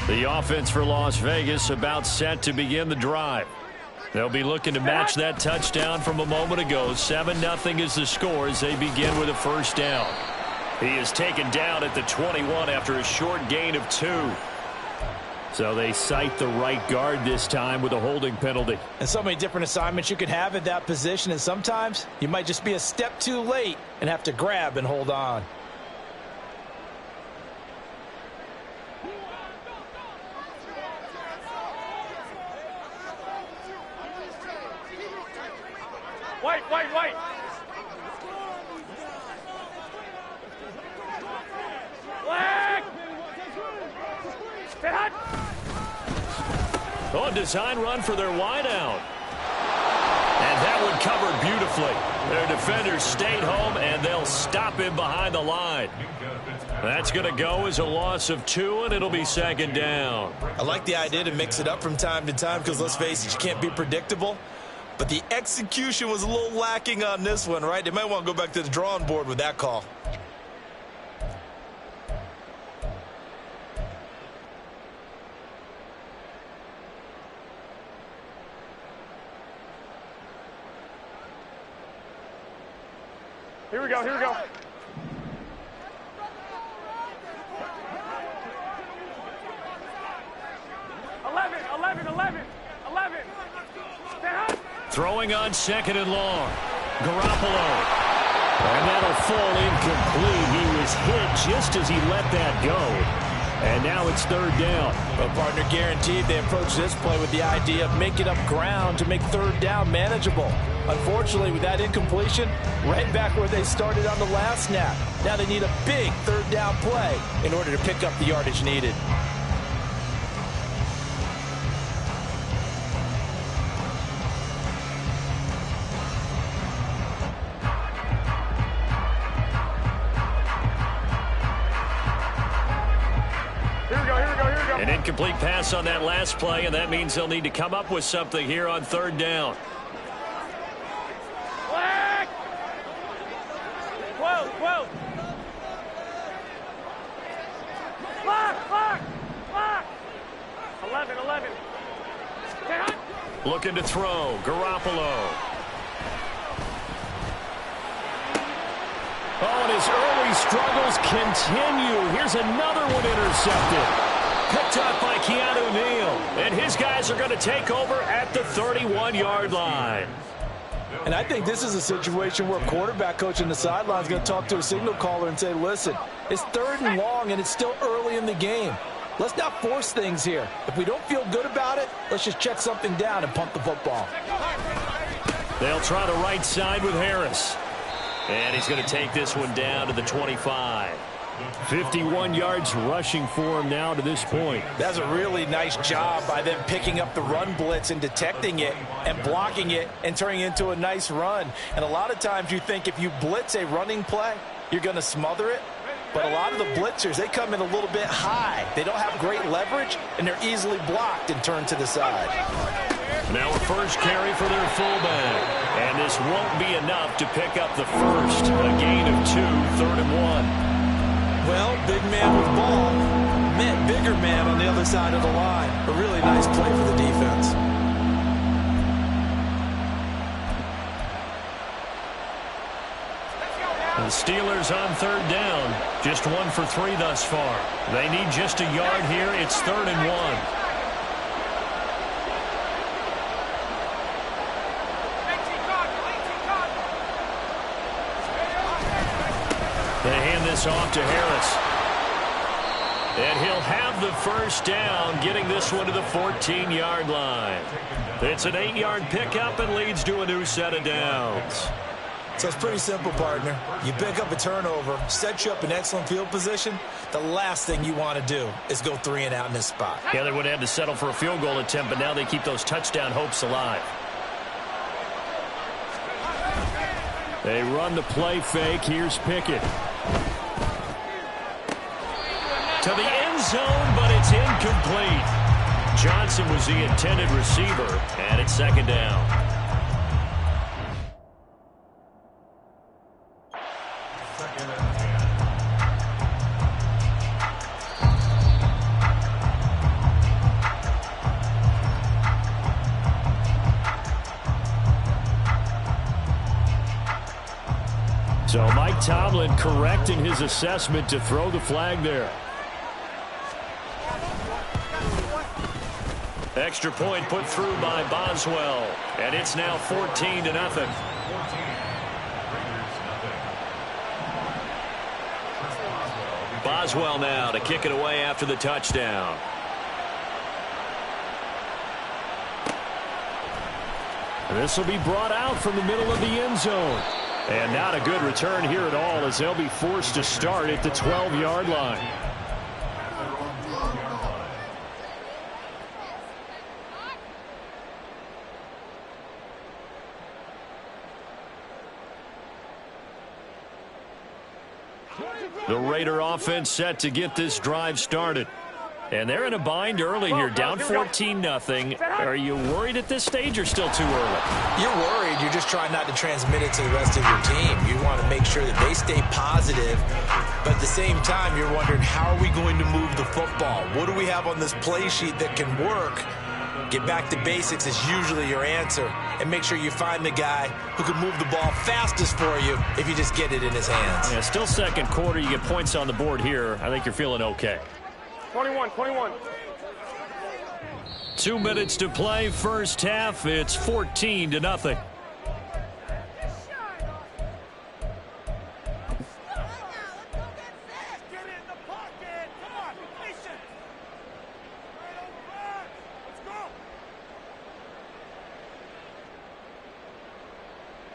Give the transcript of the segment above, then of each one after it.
The offense for Las Vegas about set to begin the drive. They'll be looking to match that touchdown from a moment ago. 7-0 is the score as they begin with a first down. He is taken down at the 21 after a short gain of 2. So they cite the right guard this time with a holding penalty. And so many different assignments you can have at that position, and sometimes you might just be a step too late and have to grab and hold on. Wait. Leg! Stay hot! Oh, design run for their wideout. And that one covered beautifully. Their defenders stayed home, and they'll stop him behind the line. That's going to go as a loss of 2, and it'll be second down. I like the idea to mix it up from time to time because, let's face it, you can't be predictable. But the execution was a little lacking on this one, right? They might want to go back to the drawing board with that call. Here we go. 11. Stay hot! Throwing on second and long. Garoppolo. And that'll fall incomplete. He was hit just as he let that go. And now it's third down. Well, partner, guaranteed they approach this play with the idea of making up ground to make third down manageable. Unfortunately, with that incompletion, right back where they started on the last snap. Now they need a big third down play in order to pick up the yardage needed. An incomplete pass on that last play, and that means they'll need to come up with something here on third down. 12. Clock. 11. Stay hot! Looking to throw. Garoppolo. Oh, and his early struggles continue. Here's another one intercepted. Picked up by Keanu Neal. And his guys are going to take over at the 31-yard line. And I think this is a situation where a quarterback coach on the sideline is going to talk to a signal caller and say, listen, it's third and long and it's still early in the game. Let's not force things here. If we don't feel good about it, let's just check something down and pump the football. They'll try the right side with Harris. And he's going to take this one down to the 25. 51 yards rushing for him now to this point. That's a really nice job by them picking up the run blitz and detecting it and blocking it and turning it into a nice run. And a lot of times you think if you blitz a running play, you're going to smother it. But a lot of the blitzers, they come in a little bit high. They don't have great leverage, and they're easily blocked and turned to the side. Now a first carry for their fullback. And this won't be enough to pick up the first. A gain of 2, 3rd and 1. Well, big man with ball meant bigger man on the other side of the line. A really nice play for the defense. The Steelers on third down. Just 1 for 3 thus far. They need just a yard here. It's 3rd and 1. They hand this off to Harris. And he'll have the first down, getting this one to the 14-yard line. It's an 8-yard pickup and leads to a new set of downs. So it's pretty simple, partner. You pick up a turnover, set you up in excellent field position. The last thing you want to do is go 3 and out in this spot. Yeah, they would have to settle for a field goal attempt, but now they keep those touchdown hopes alive. They run the play fake. Here's Pickett. To the end zone, but it's incomplete. Johnson was the intended receiver, and it's second down. So Mike Tomlin correct in his assessment to throw the flag there. Extra point put through by Boswell. And it's now 14-0. Boswell now to kick it away after the touchdown. This will be brought out from the middle of the end zone. And not a good return here at all, as they'll be forced to start at the 12-yard line. The Raider offense set to get this drive started. And they're in a bind early here, down 14-0. Are you worried at this stage or still too early? You're worried. You're just trying not to transmit it to the rest of your team. You want to make sure that they stay positive. But at the same time, you're wondering, how are we going to move the football? What do we have on this play sheet that can work? Get back to basics is usually your answer. And make sure you find the guy who can move the ball fastest for you if you just get it in his hands. Yeah, still second quarter. You get points on the board here. I think you're feeling okay. 21. 2 minutes to play, first half. It's 14-0.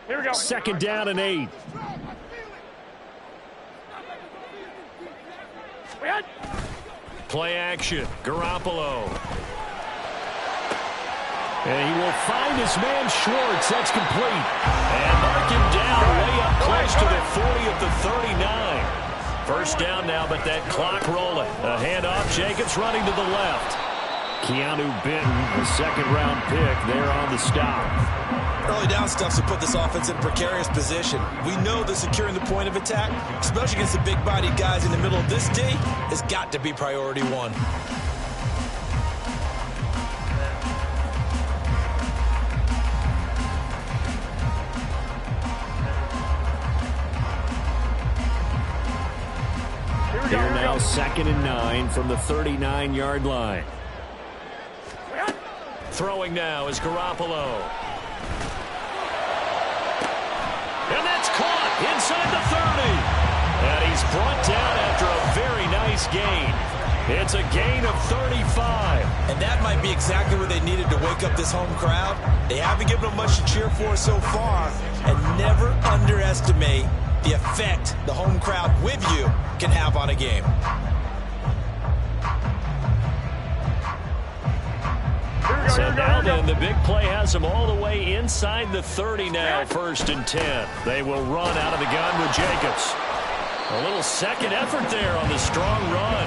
Here we go. Second down and 8. Play action. Garoppolo. And he will find his man Schwartz. That's complete. And mark him down way up close to the 40 at the 39. First down now, but that clock rolling. A handoff. Jacobs running to the left. Keanu Benton, the second-round pick, there on the stop. Early down stuff to put this offense in a precarious position. We know that securing the point of attack, especially against the big-bodied guys in the middle of this D, has got to be priority one. Here now, 2nd and 9 from the 39-yard line. Throwing now is Garoppolo. And that's caught inside the 30. And he's brought down after a very nice gain. It's a gain of 35. And that might be exactly what they needed to wake up this home crowd. They haven't given them much to cheer for so far. And never underestimate the effect the home crowd with you can have on a game. So now then, the big play has them all the way inside the 30 now, 1st and 10. They will run out of the gun with Jacobs. A little second effort there on the strong run.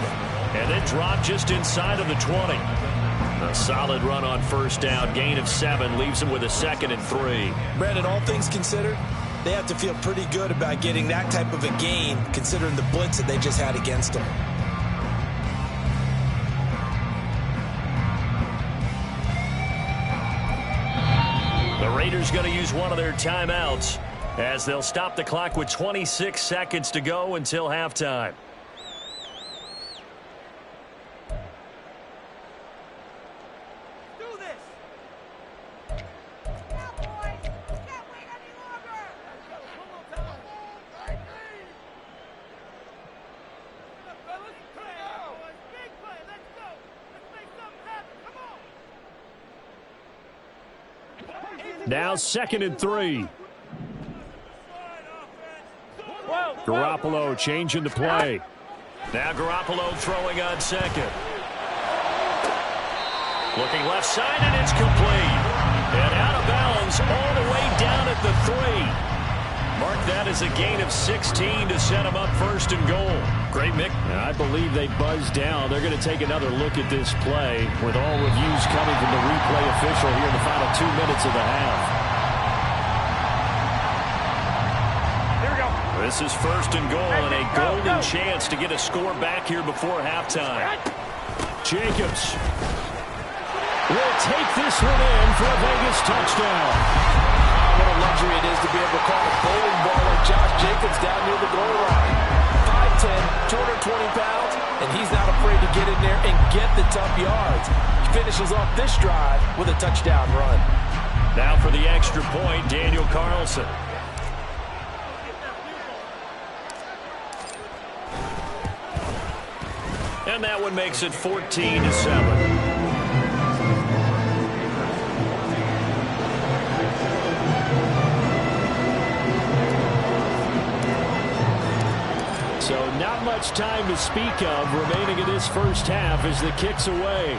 And then drop just inside of the 20. A solid run on first down. Gain of 7 leaves them with a 2nd and 3. Brandon, all things considered, they have to feel pretty good about getting that type of a gain, considering the blitz that they just had against them. The Raiders going to use one of their timeouts as they'll stop the clock with 26 seconds to go until halftime. Now 2nd and 3. Garoppolo changing the play. Now Garoppolo throwing on 2nd. Looking left side, and it's complete. And out of bounds all the way down at the 3. Mark that as a gain of 16 to set him up 1st and goal. Great, Mick. I believe they buzzed down. They're going to take another look at this play with all reviews coming from the replay official here in the final 2 minutes of the half. Here we go. This is 1st and goal and a golden chance to get a score back here before halftime. Jacobs will take this one in for a Vegas touchdown. What a luxury it is to be able to call a bowling ball like Josh Jacobs down near the goal line. 5'10", 220 pounds, and he's not afraid to get in there and get the tough yards. He finishes off this drive with a touchdown run. Now for the extra point, Daniel Carlson. And that one makes it 14-7. So not much time to speak of remaining in this first half as the kick's away.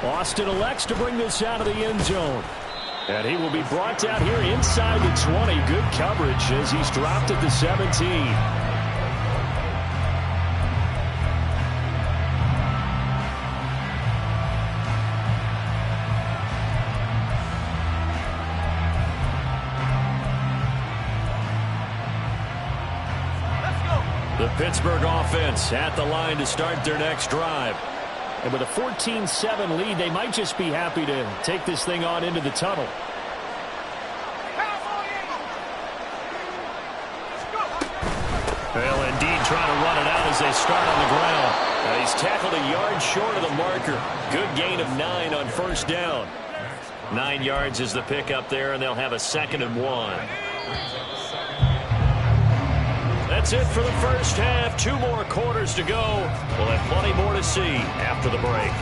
Austin elects to bring this out of the end zone. And he will be brought out here inside the 20. Good coverage as he's dropped at the 17. The Pittsburgh offense at the line to start their next drive. And with a 14-7 lead, they might just be happy to take this thing on into the tunnel. Well, indeed, trying to run it out as they start on the ground. He's tackled a yard short of the marker. Good gain of 9 on first down. 9 yards is the pickup there, and they'll have a 2nd and 1. That's it for the first half. 2 more quarters to go. We'll have plenty more to see after the break.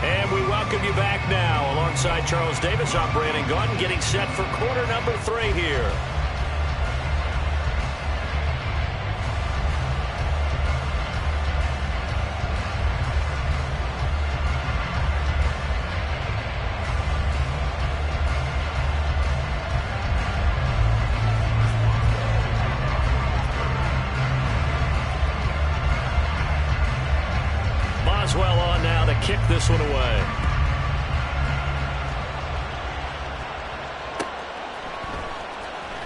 And we welcome you back now. Alongside Charles Davis, I'm Brandon Gaudin, getting set for quarter number 3 here. Boswell on now to kick this one away.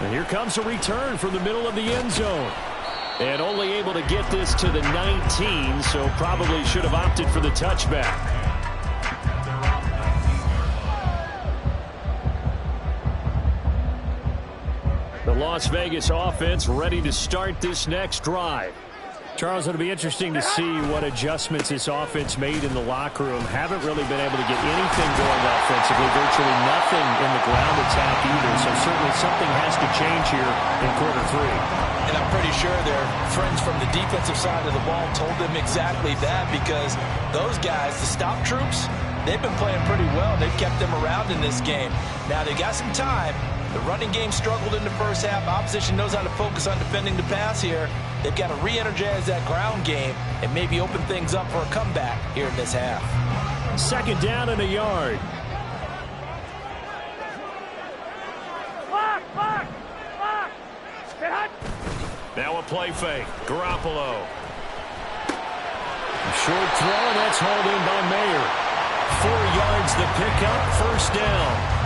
And here comes a return from the middle of the end zone. And only able to get this to the 19, so probably should have opted for the touchback. The Las Vegas offense ready to start this next drive. Charles, it'll be interesting to see what adjustments this offense made in the locker room. Haven't really been able to get anything going offensively. Virtually nothing in the ground attack either. So certainly something has to change here in quarter 3. And I'm pretty sure their friends from the defensive side of the ball told them exactly that, because those guys, the stop troops, they've been playing pretty well. They've kept them around in this game. Now they got some time. The running game struggled in the first half. Opposition knows how to focus on defending the pass here. They've got to re-energize that ground game and maybe open things up for a comeback here in this half. 2nd down and a yard. Now a play fake. Garoppolo. Short throw, and that's hauled in by Mayer. 4 yards the pickup, first down.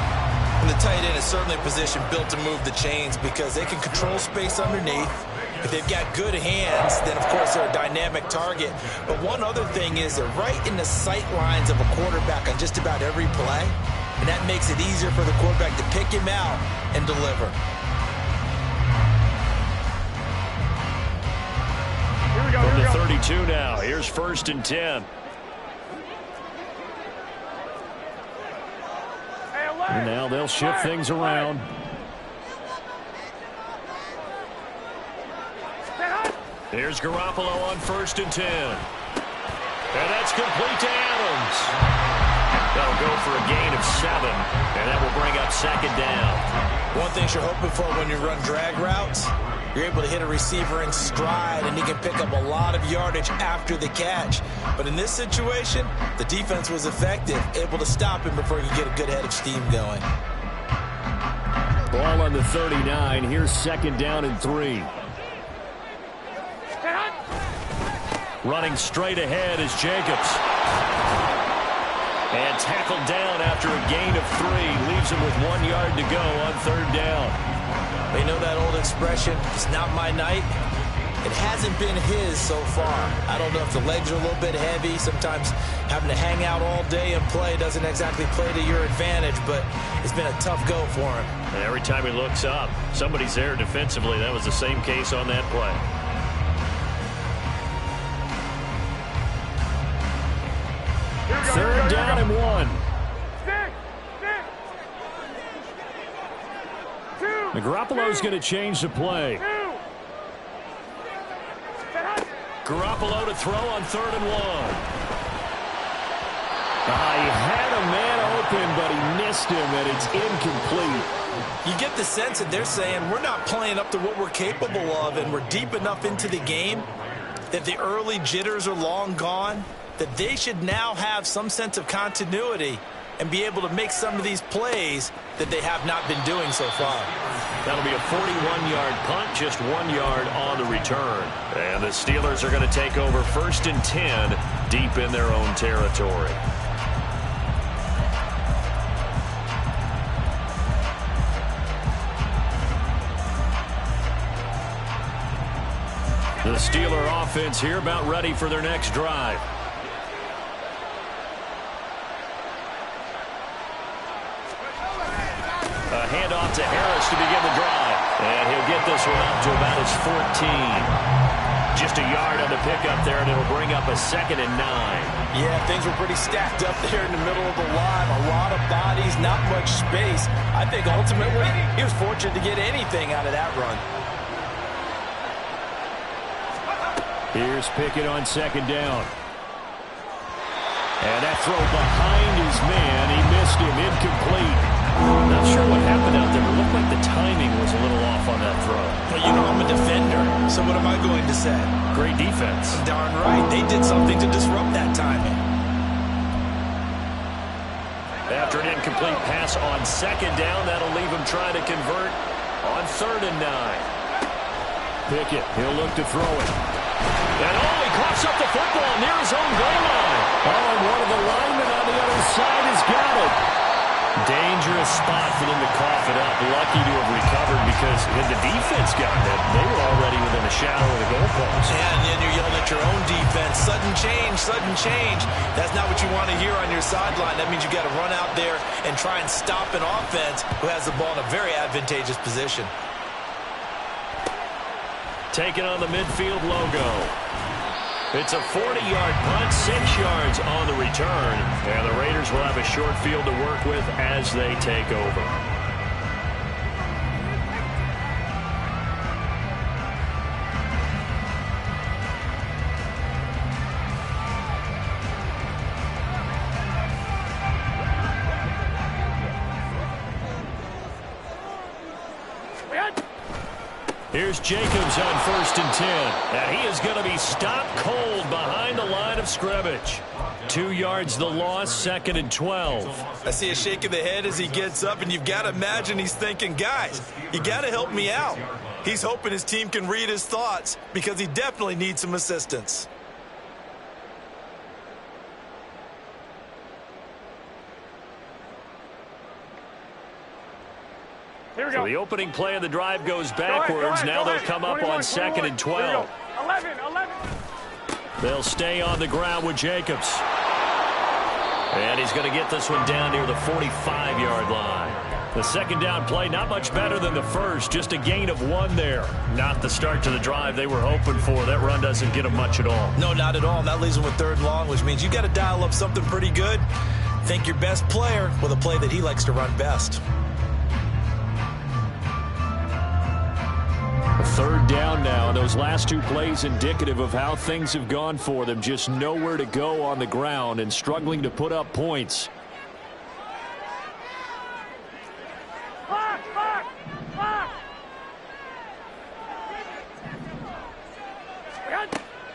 And the tight end is certainly a position built to move the chains because they can control space underneath. If they've got good hands, then of course they're a dynamic target. But one other thing is they're right in the sight lines of a quarterback on just about every play. And that makes it easier for the quarterback to pick him out and deliver. Here we go, From here the we go. 32 now. Here's 1st and 10. And now they'll shift things around. Here's Garoppolo on 1st and 10. And that's complete to Adams. That'll go for a gain of 7. And that will bring up 2nd down. One thing you're hoping for when you run drag routes, you're able to hit a receiver in stride, and he can pick up a lot of yardage after the catch. But in this situation, the defense was effective, able to stop him before he could get a good head of steam going. Ball on the 39. Here's 2nd down and 3. Running straight ahead is Jacobs. And tackled down after a gain of 3. Leaves him with 1 yard to go on 3rd down. You know that old expression, it's not my night? It hasn't been his so far. I don't know if the legs are a little bit heavy. Sometimes having to hang out all day and play doesn't exactly play to your advantage, but it's been a tough go for him. And every time he looks up, somebody's there defensively. That was the same case on that play. Third down and 1. Garoppolo's going to change the play. Garoppolo to throw on 3rd and 1. He had a man open, but he missed him, and it's incomplete. You get the sense that they're saying we're not playing up to what we're capable of, and we're deep enough into the game that the early jitters are long gone, that they should now have some sense of continuity and be able to make some of these plays that they have not been doing so far. That'll be a 41-yard punt, just 1 yard on the return. And the Steelers are going to take over 1st and 10 deep in their own territory. The Steeler offense here about ready for their next drive. A handoff to Harris to begin the drive. And he'll get this one up to about his 14. Just a yard on the pickup there, and it'll bring up a 2nd and 9. Yeah, things were pretty stacked up there in the middle of the line. A lot of bodies, not much space. I think ultimately he was fortunate to get anything out of that run. Here's Pickett on 2nd down. And that throw behind his man. He missed him. Incomplete. Not sure what happened out there, but it looked like the timing was a little off on that throw. Well, you know I'm a defender, so what am I going to say? Great defense. Darn right. They did something to disrupt that timing. After an incomplete pass on 2nd down, that'll leave him trying to convert on 3rd and 9. Pickett, he'll look to throw it. And he coughs up the football near his own goal line. And one of the linemen on the other side has got it. Dangerous spot for them to cough it up. Lucky to have recovered because had the defense gotten it, they were already within a shadow of the goalpost. Yeah, and then you're yelling at your own defense. Sudden change, sudden change. That's not what you want to hear on your sideline. That means you got to run out there and try and stop an offense who has the ball in a very advantageous position. Taking on the midfield logo. It's a 40-yard punt, 6 yards on the return, and the Raiders will have a short field to work with as they take over. Here's Jacobs on 1st and 10. And he is going to be stopped cold behind the line of scrimmage. 2 yards the loss, 2nd and 12. I see a shake of the head as he gets up, and you've got to imagine he's thinking, guys, you got to help me out. He's hoping his team can read his thoughts because he definitely needs some assistance. So the opening play of the drive goes backwards. Now they'll come up on 2nd and 12. 11. They'll stay on the ground with Jacobs. And he's going to get this one down near the 45-yard line. The 2nd down play, not much better than the first. Just a gain of 1 there. Not the start to the drive they were hoping for. That run doesn't get them much at all. No, not at all. And that leaves them with 3rd and long, which means you got to dial up something pretty good. Think your best player with a play that he likes to run best. 3rd down now. Those last 2 plays indicative of how things have gone for them. Just nowhere to go on the ground and struggling to put up points.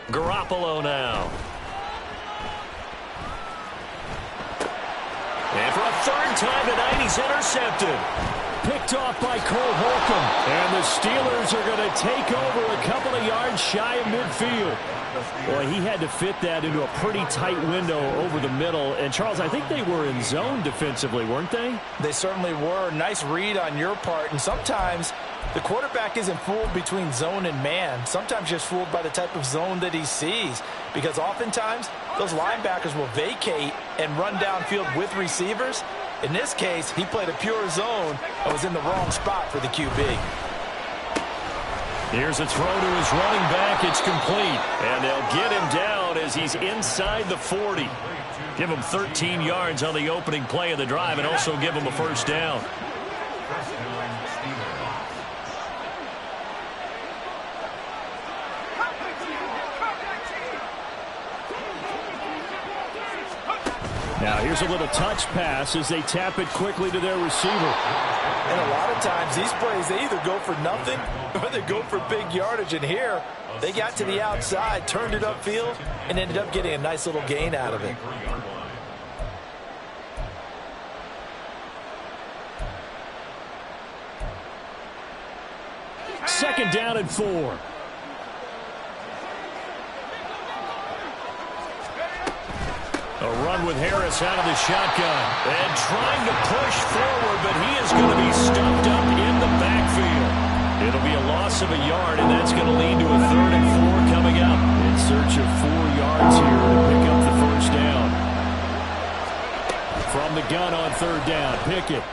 Garoppolo now. And for a 3rd time tonight, he's intercepted. picked off by Cole Holcomb. And the Steelers are going to take over a couple of yards shy of midfield. Boy, he had to fit that into a pretty tight window over the middle. And, Charles, I think they were in zone defensively, weren't they? They certainly were. Nice read on your part. And sometimes the quarterback isn't fooled between zone and man. Sometimes just fooled by the type of zone that he sees. Because oftentimes, those linebackers will vacate and run downfield with receivers. In this case, he played a pure zone and was in the wrong spot for the QB. Here's a throw to his running back. It's complete. And they'll get him down as he's inside the 40. Give him 13 yards on the opening play of the drive and also give him a first down. Now here's a little touch pass as they tap it quickly to their receiver. And a lot of times these plays, they either go for nothing or they go for big yardage. And here, they got to the outside, turned it upfield, and ended up getting a nice little gain out of it. Second down and 4. A run with Harris out of the shotgun. And trying to push forward, but he is going to be stuffed up in the backfield. It'll be a loss of a yard, and that's going to lead to a 3rd and 4 coming up. In search of 4 yards here to pick up the first down. From the gun on 3rd down, Pickett. And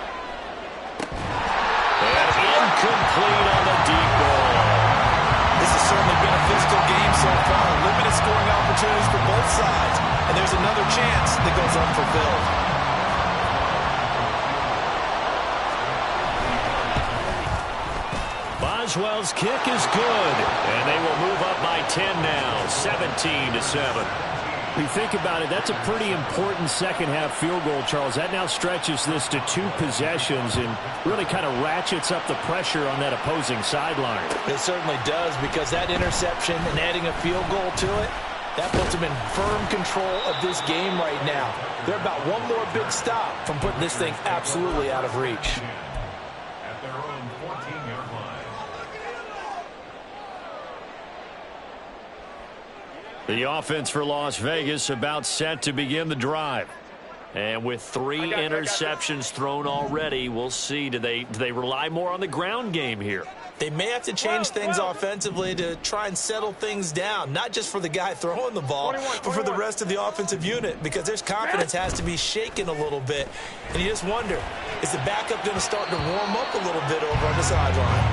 incomplete on the deep ball. This has certainly been a physical game so far. Limited scoring opportunities for both sides. And there's another chance that goes unfulfilled. Boswell's kick is good. And they will move up by 10 now, 17-7. If you think about it, that's a pretty important second-half field goal, Charles. That now stretches this to 2 possessions and really kind of ratchets up the pressure on that opposing sideline. It certainly does, because that interception and adding a field goal to it, that puts them in firm control of this game right now. They're about one more big stop from putting this thing absolutely out of reach. At their own 14-yard line. The offense for Las Vegas about set to begin the drive. And with 3 interceptions thrown already, we'll see. Do they rely more on the ground game here? They may have to change things offensively to try and settle things down, not just for the guy throwing the ball, but for the rest of the offensive unit, because their confidence has to be shaken a little bit. And you just wonder, is the backup going to start to warm up a little bit over on the sideline?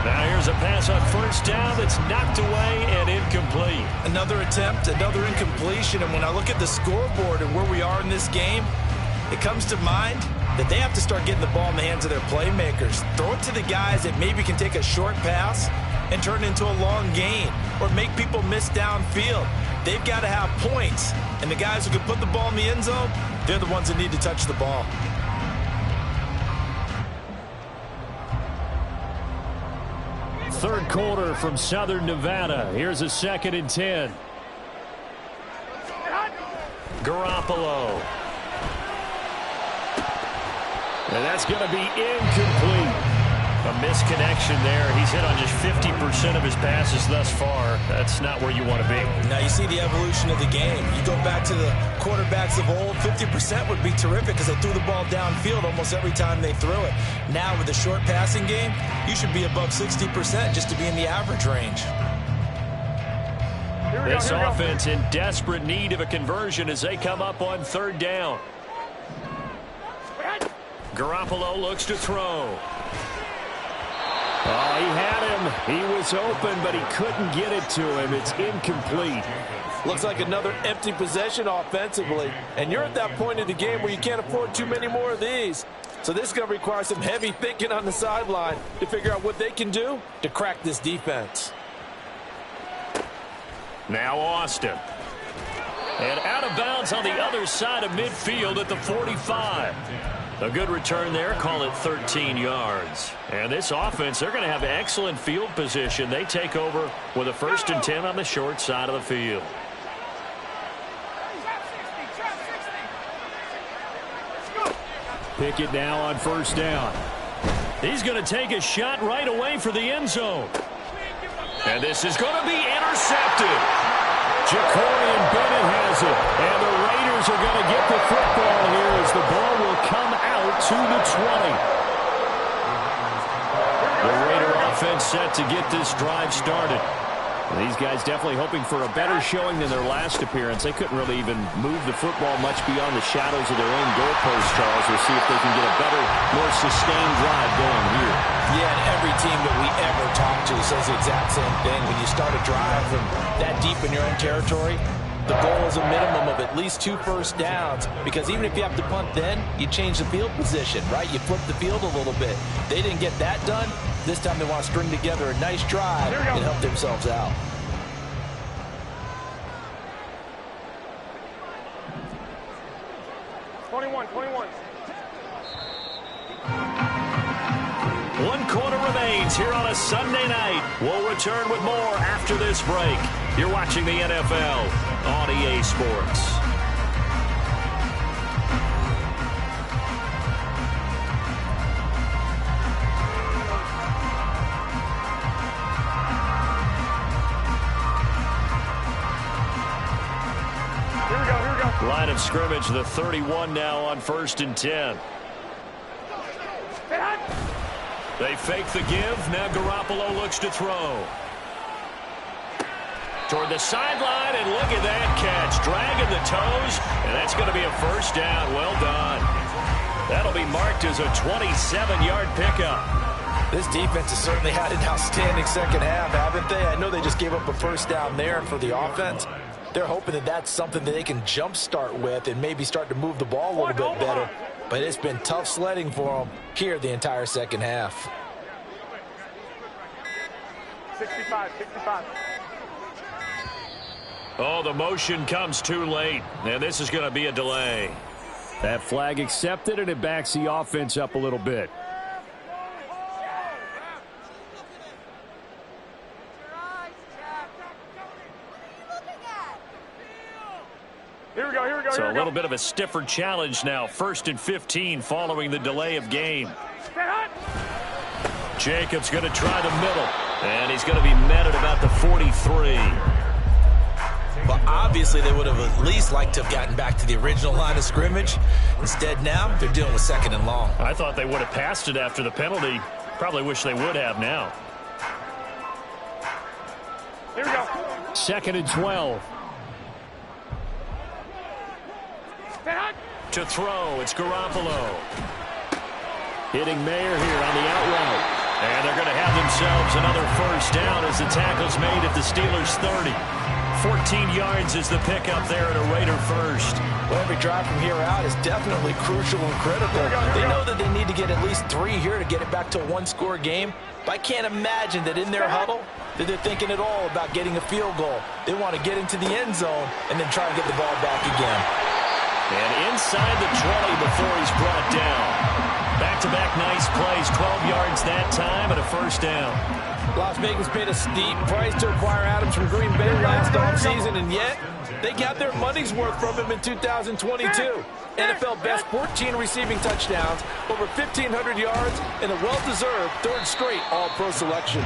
Now here's a pass on 1st down that's knocked away and incomplete. Another attempt, another incompletion, and when I look at the scoreboard and where we are in this game, it comes to mind that they have to start getting the ball in the hands of their playmakers. Throw it to the guys that maybe can take a short pass and turn it into a long gain or make people miss downfield. They've got to have points, and the guys who can put the ball in the end zone, they're the ones that need to touch the ball. Third quarter from Southern Nevada. Here's a 2nd and 10. Garoppolo. And that's going to be incomplete. A misconnection there. He's hit on just 50% of his passes thus far. That's not where you want to be. Now you see the evolution of the game. You go back to the quarterbacks of old, 50% would be terrific because they threw the ball downfield almost every time they threw it. Now with the short passing game, you should be above 60% just to be in the average range. This offense in desperate need of a conversion as they come up on 3rd down. Garoppolo looks to throw. Oh, he had him. He was open, but he couldn't get it to him. It's incomplete. Looks like another empty possession offensively. And you're at that point in the game where you can't afford too many more of these. So this is going to require some heavy thinking on the sideline to figure out what they can do to crack this defense. Now Austin. And out of bounds on the other side of midfield at the 45. A good return there. Call it 13 yards. And this offense, they're going to have excellent field position. They take over with a 1st and 10 on the short side of the field. Pickett now on 1st down. He's going to take a shot right away for the end zone. And this is going to be intercepted. Jacorian Bennett has it. And the Raiders are going to get the football here as the ball will come out to the 20. The Raider offense set to get this drive started. And these guys definitely hoping for a better showing than their last appearance. They couldn't really even move the football much beyond the shadows of their own goalpost, Charles. We'll see if they can get a better, more sustained drive going here. Yeah, and every team that we ever talk to says the exact same thing. When you start a drive from that deep in your own territory, the goal is a minimum of at least 2 first downs, because even if you have to punt then, you change the field position, right? You flip the field a little bit. They didn't get that done. This time they want to string together a nice drive and help themselves out. One quarter remains here on a Sunday night. We'll return with more after this break. You're watching the NFL on EA Sports. Line of scrimmage, the 31 now on 1st and 10. They fake the give. Now Garoppolo looks to throw. Toward the sideline, and look at that catch. Dragging the toes, and that's going to be a first down. Well done. That'll be marked as a 27-yard pickup. This defense has certainly had an outstanding second half, haven't they? I know they just gave up a first down there, and for the offense, they're hoping that that's something that they can jumpstart with and maybe start to move the ball a little bit better. But it's been tough sledding for them here the entire second half. 65. Oh, the motion comes too late, and this is going to be a delay. That flag accepted, and it backs the offense up a little bit. Here we go. So a little bit of a stiffer challenge now. 1st and 15 following the delay of game. Jacobs going to try the middle, and he's going to be met at about the 43. Well, obviously they would have at least liked to have gotten back to the original line of scrimmage. Instead now, they're dealing with 2nd and long. I thought they would have passed it after the penalty. Probably wish they would have now. Here we go. 2nd and 12. To throw, it's Garoppolo. Hitting Mayer here on the out route. And they're going to have themselves another first down as the tackle's made at the Steelers' 30. 14 yards is the pickup there at a Raider first. Well, every drive from here out is definitely crucial and critical. They know that they need to get at least 3 here to get it back to a 1-score game. But I can't imagine that in their huddle that they're thinking at all about getting a field goal. They want to get into the end zone and then try to get the ball back again. And inside the 20 before he's brought down. Back-to-back nice plays, 12 yards that time and a first down. Las Vegas paid a steep price to acquire Adams from Green Bay last offseason, and yet they got their money's worth from him in 2022. NFL best 14 receiving touchdowns, over 1,500 yards, and a well-deserved 3rd straight All-Pro selection.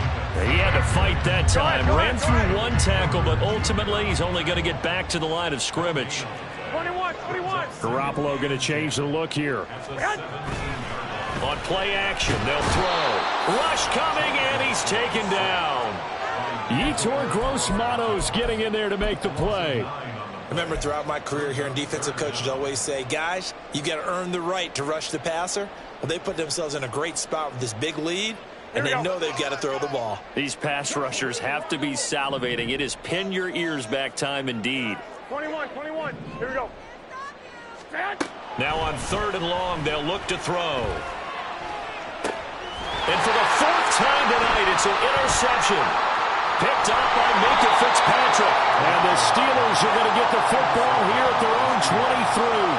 He had to fight that time. Ran through 1 tackle, but ultimately he's only going to get back to the line of scrimmage. 21. Garoppolo going to change the look here. On play action, they'll throw. Rush coming, and he's taken down. Yetur Gross-Matos getting in there to make the play. Remember, throughout my career here in defensive coaches always say, guys, you got to earn the right to rush the passer. Well, they put themselves in a great spot with this big lead, and they know they've got to throw the ball. These pass rushers have to be salivating. It is pin your ears back time indeed. 21. Here we go. Now on 3rd and long, they'll look to throw. And for the 4th time tonight, it's an interception. Picked up by Minka Fitzpatrick. And the Steelers are going to get the football here at their own 23.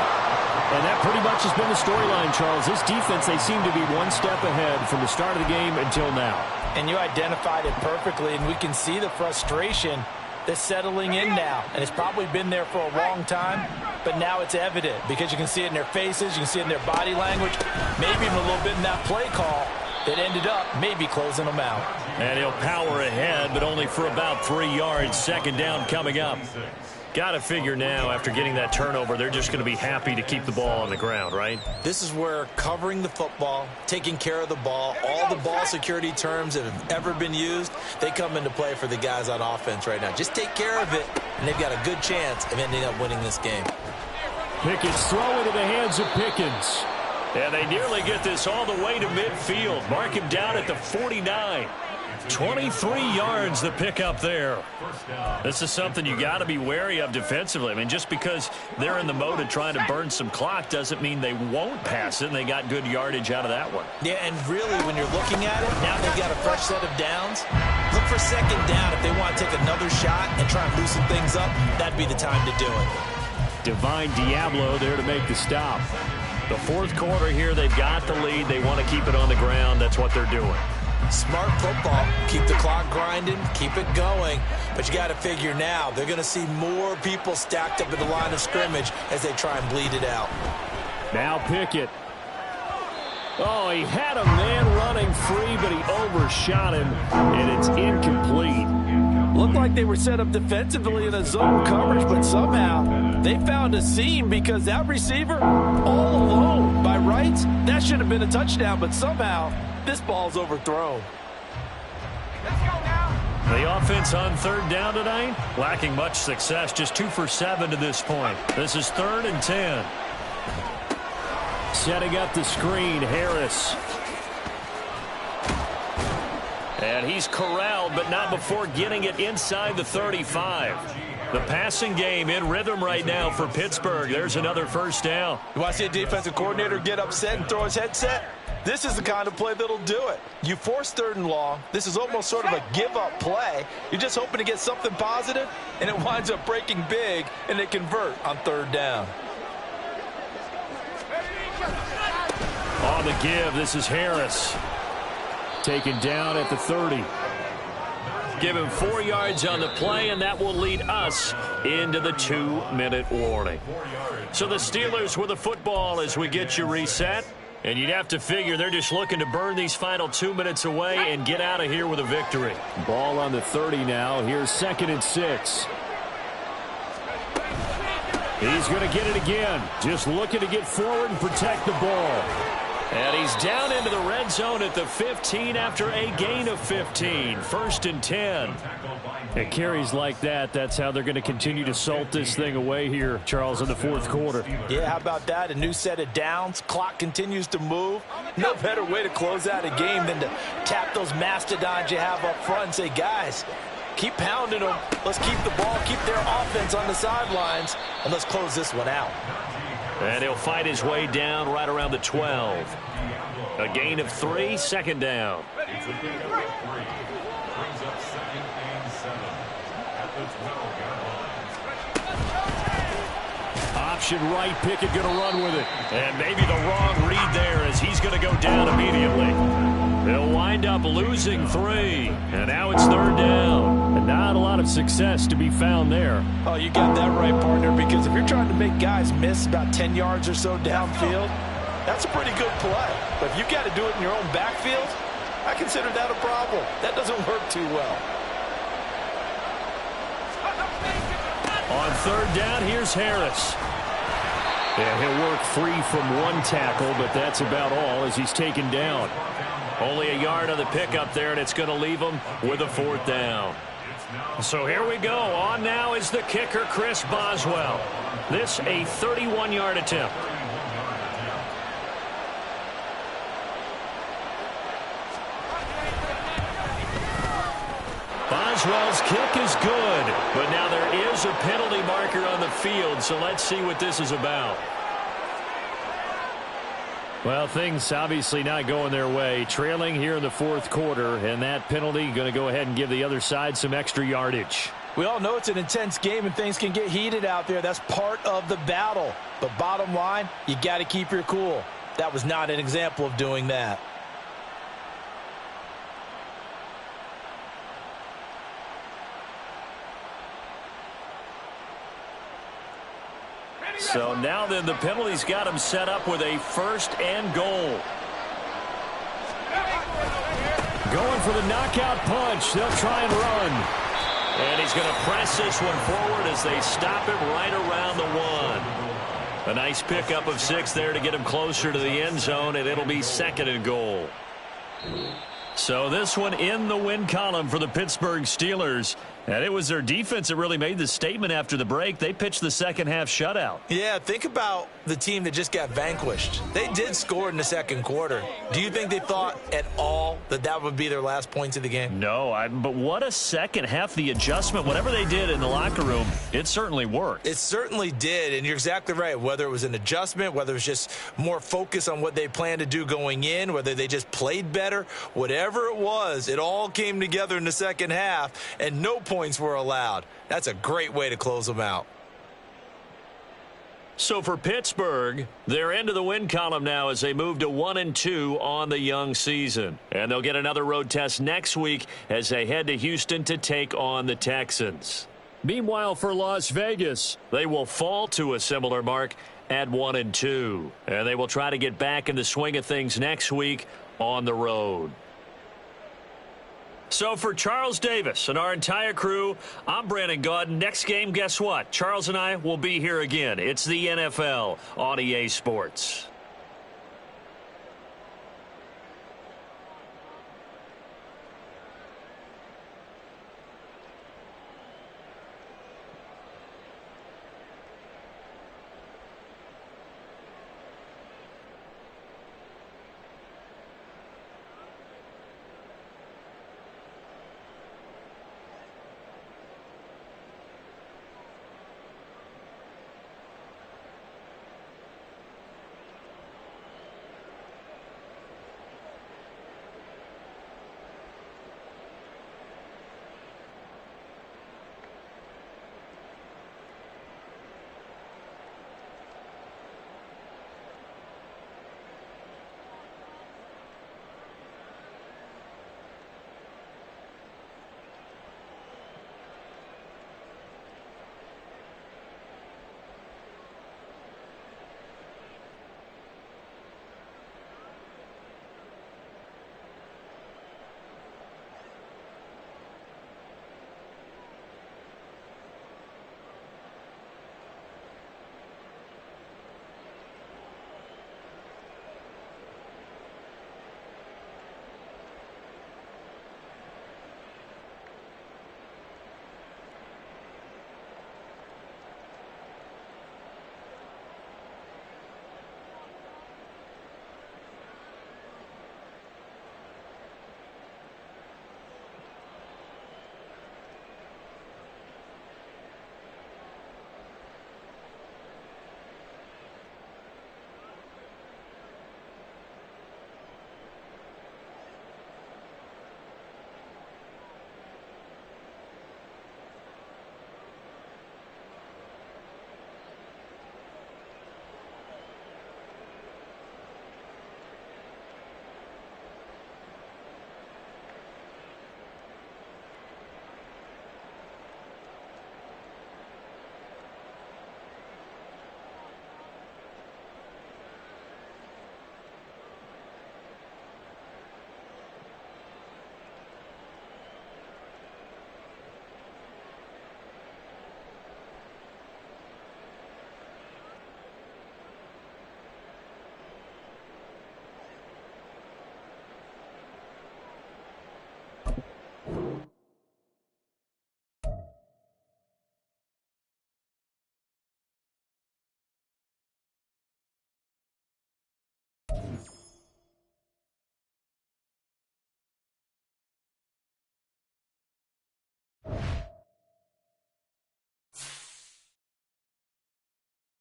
And that pretty much has been the storyline, Charles. This defense, they seem to be 1 step ahead from the start of the game until now. And you identified it perfectly, and we can see the frustration that's settling in now. And it's probably been there for a long time, but now it's evident because you can see it in their faces, you can see it in their body language, maybe even a little bit in that play call. It ended up maybe closing them out. And he'll power ahead, but only for about 3 yards. Second down coming up. Got to figure now, after getting that turnover, they're just going to be happy to keep the ball on the ground, right? This is where covering the football, taking care of the ball, all the ball security terms that have ever been used, they come into play for the guys on offense right now. Just take care of it, and they've got a good chance of ending up winning this game. Pickett's throw into the hands of Pickens. And they nearly get this all the way to midfield. Mark him down at the 49. 23 yards the pick up there. This is something you got to be wary of defensively. I mean, just because they're in the mode of trying to burn some clock doesn't mean they won't pass it, and they got good yardage out of that one. Yeah, and really, when you're looking at it, now they've got a fresh set of downs. Look for second down. If they want to take another shot and try and loosen things up, that'd be the time to do it. Divine Diablo there to make the stop. The fourth quarter here, they've got the lead. They want to keep it on the ground. That's what they're doing. Smart football. Keep the clock grinding. Keep it going. But you got to figure now, they're going to see more people stacked up at the line of scrimmage as they try and bleed it out. Now Pickett. Oh, he had a man running free, but he overshot him, and it's incomplete. Looked like they were set up defensively in a zone coverage, but somehow they found a seam because that receiver all alone. By rights, that should have been a touchdown, but somehow this ball's overthrown. The offense on third down tonight, lacking much success, just 2 for 7 to this point. This is 3rd and 10. Setting up the screen, Harris. And he's corralled, but not before getting it inside the 35. The passing game in rhythm right now for Pittsburgh. There's another first down. You want to see a defensive coordinator get upset and throw his headset? This is the kind of play that'll do it. You force 3rd and long. This is almost sort of a give-up play. You're just hoping to get something positive, and it winds up breaking big, and they convert on 3rd down. On the give, this is Harris. Taken down at the 30. Give him 4 yards on the play, and that will lead us into the 2-minute warning. So the Steelers with the football as we get you reset. And you'd have to figure they're just looking to burn these final 2 minutes away and get out of here with a victory. Ball on the 30 now. Here's 2nd and 6. He's going to get it again. Just looking to get forward and protect the ball. And he's down into the red zone at the 15 after a gain of 15. 1st and 10. It carries like that. That's how they're going to continue to salt this thing away here, Charles, in the 4th quarter. Yeah, how about that? A new set of downs. Clock continues to move. No better way to close out a game than to tap those mastodons you have up front and say, guys, keep pounding them. Let's keep the ball, keep their offense on the sidelines, and let's close this one out. And he'll fight his way down right around the 12. A gain of 3, 2nd down. It's a big up 3. Brings up 2nd and 7 at the 12-yard line. Option right, Pickett going to run with it. And maybe the wrong read there as he's going to go down immediately. They'll wind up losing 3. And now it's 3rd down. And not a lot of success to be found there. Oh, you got that right, partner, because if you're trying to make guys miss about 10 yards or so downfield, that's a pretty good play. But if you got to do it in your own backfield, I consider that a problem. That doesn't work too well. On 3rd down, here's Harris. And he'll work free from 1 tackle, but that's about all as he's taken down. Only a yard on the pickup there, and it's going to leave him with a 4th down. So here we go. On now is the kicker, Chris Boswell. This a 31-yard attempt. Boswell's kick is good, but now there is a penalty marker on the field, so let's see what this is about. Well, things obviously not going their way. Trailing here in the 4th quarter, and that penalty going to go ahead and give the other side some extra yardage. We all know it's an intense game and things can get heated out there. That's part of the battle. But bottom line, you got to keep your cool. That was not an example of doing that. So now then the penalty's got him set up with a 1st and goal. Going for the knockout punch. They'll try and run. And he's going to press this one forward as they stop him right around the 1. A nice pickup of 6 there to get him closer to the end zone, and it'll be 2nd and goal. So this one in the win column for the Pittsburgh Steelers. And it was their defense that really made the statement after the break. They pitched the second half shutout. Yeah, think about the team that just got vanquished. They did score in the second quarter. Do you think they thought at all that that would be their last points of the game? No, but what a second half. The adjustment, whatever they did in the locker room, it certainly worked. It certainly did, and you're exactly right. Whether it was an adjustment, whether it was just more focus on what they planned to do going in, whether they just played better, whatever it was, it all came together in the second half, and no points were allowed. That's a great way to close them out. So for Pittsburgh, they're into the win column now as they move to 1-2 on the young season. And they'll get another road test next week as they head to Houston to take on the Texans. Meanwhile, for Las Vegas, they will fall to a similar mark at 1-2. And they will try to get back in the swing of things next week on the road. So for Charles Davis and our entire crew, I'm Brandon Gaudin. Next game, guess what? Charles and I will be here again. It's the NFL on EA Sports.